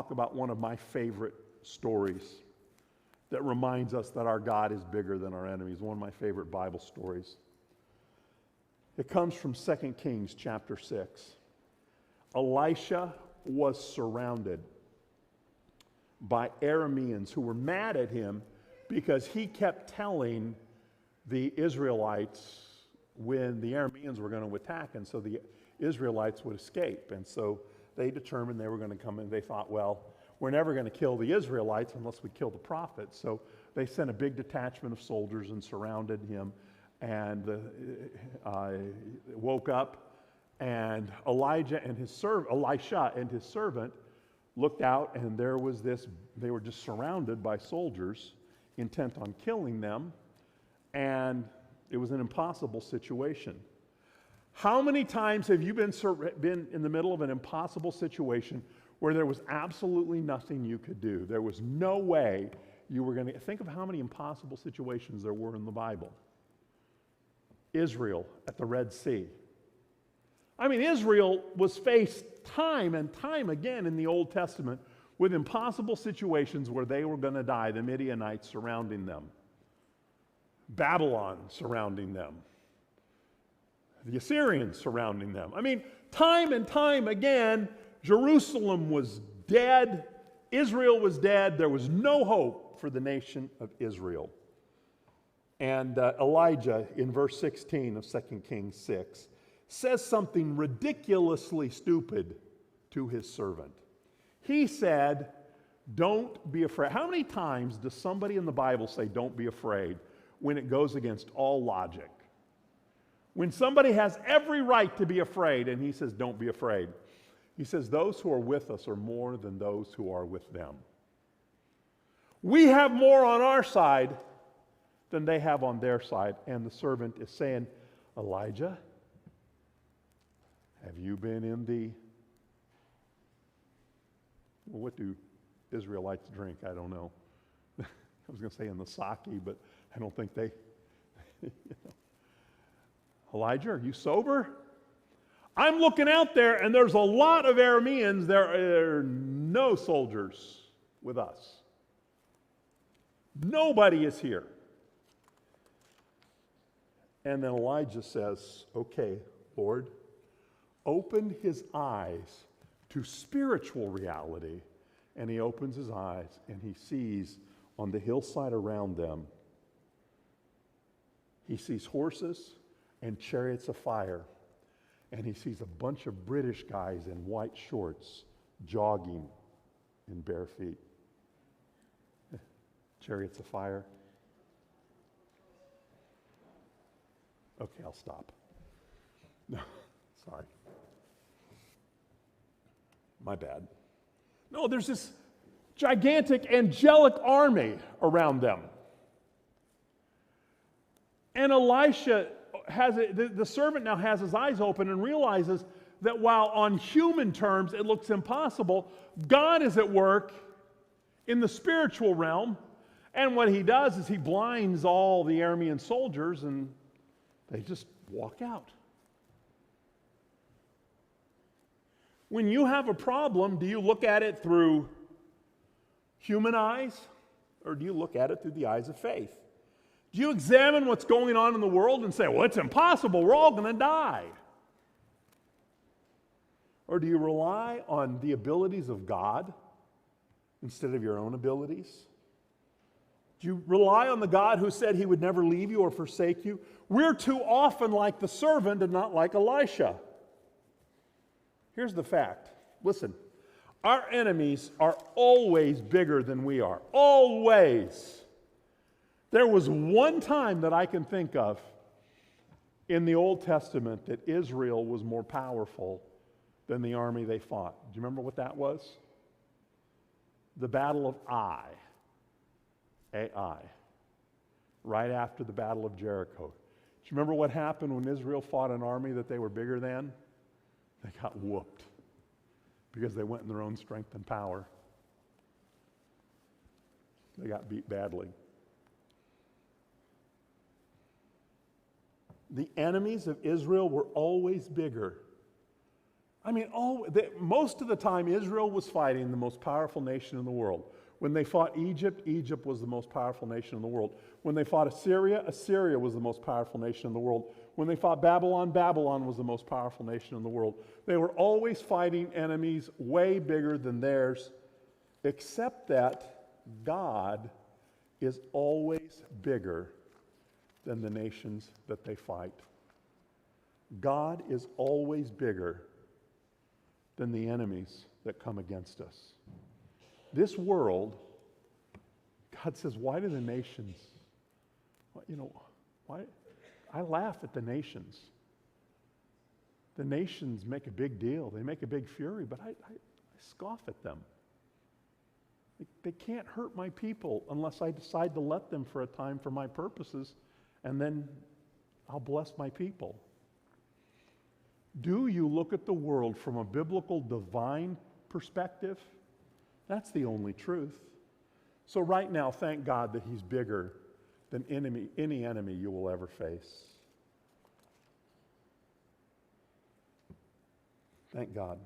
talk about one of my favorite stories that reminds us that our God is bigger than our enemies. One of my favorite Bible stories. It comes from 2 Kings chapter 6. Elisha was surrounded by Arameans who were mad at him because he kept telling the Israelites when the Arameans were going to attack, and so the Israelites would escape. And so they determined they were going to come in. They thought, well, we're never going to kill the Israelites unless we kill the prophets. So they sent a big detachment of soldiers and surrounded him, and woke up, and Elisha and his servant looked out, and there was this, they were just surrounded by soldiers intent on killing them, and it was an impossible situation. How many times have you been in the middle of an impossible situation where there was absolutely nothing you could do? There was no way you were going to... Think of how many impossible situations there were in the Bible. Israel at the Red Sea. I mean, Israel was faced time and time again in the Old Testament with impossible situations where they were going to die. The Midianites surrounding them. Babylon surrounding them. The Assyrians surrounding them. I mean, time and time again, Jerusalem was dead. Israel was dead. There was no hope for the nation of Israel. And Elijah, in verse 16 of 2 Kings 6, says something ridiculously stupid to his servant. He said, don't be afraid. How many times does somebody in the Bible say, don't be afraid, when it goes against all logic? When somebody has every right to be afraid, and he says, don't be afraid. He says, those who are with us are more than those who are with them. We have more on our side than they have on their side. And the servant is saying, Elijah, have you been in the... Well, what do Israelites drink? I don't know. I was going to say in the sake, but I don't think they... Elijah, are you sober? I'm looking out there, and there's a lot of Arameans. There are no soldiers with us. Nobody is here. And then Elijah says, okay, Lord, open his eyes to spiritual reality. And he opens his eyes, and he sees on the hillside around them, he sees horses and chariots of fire. And he sees a bunch of British guys in white shorts jogging in bare feet. Chariots of fire. Okay, I'll stop. No, sorry. My bad. No, there's this gigantic angelic army around them. And Elisha has the servant now has his eyes open and realizes that while on human terms it looks impossible, God is at work in the spiritual realm. And what he does is he blinds all the Aramean soldiers, and they just walk out. When you have a problem, do you look at it through human eyes, or do you look at it through the eyes of faith? Do you examine what's going on in the world and say, well, it's impossible, we're all going to die? Or do you rely on the abilities of God instead of your own abilities? Do you rely on the God who said he would never leave you or forsake you? We're too often like the servant and not like Elisha. Here's the fact. Listen, our enemies are always bigger than we are. Always. There was one time that I can think of in the Old Testament that Israel was more powerful than the army they fought. Do you remember what that was? The Battle of Ai. Ai. Right after the Battle of Jericho. Do you remember what happened when Israel fought an army that they were bigger than? They got whooped because they went in their own strength and power. They got beat badly. The enemies of Israel were always bigger I mean, most of the time Israel was fighting the most powerful nation in the world. When they fought Egypt, Egypt was the most powerful nation in the world. When they fought Assyria, Assyria was the most powerful nation in the world. When they fought Babylon, Babylon was the most powerful nation in the world. They were always fighting enemies way bigger than theirs, except that God is always bigger than the nations that they fight. God is always bigger than the enemies that come against us. This world, God says, why do the nations, why? I laugh at the nations. The nations make a big deal. They make a big fury, but I scoff at them. They can't hurt my people unless I decide to let them for a time for my purposes, and then I'll bless my people. Do you look at the world from a biblical, divine perspective? That's the only truth. So right now, thank God that He's bigger than any enemy you will ever face. Thank God.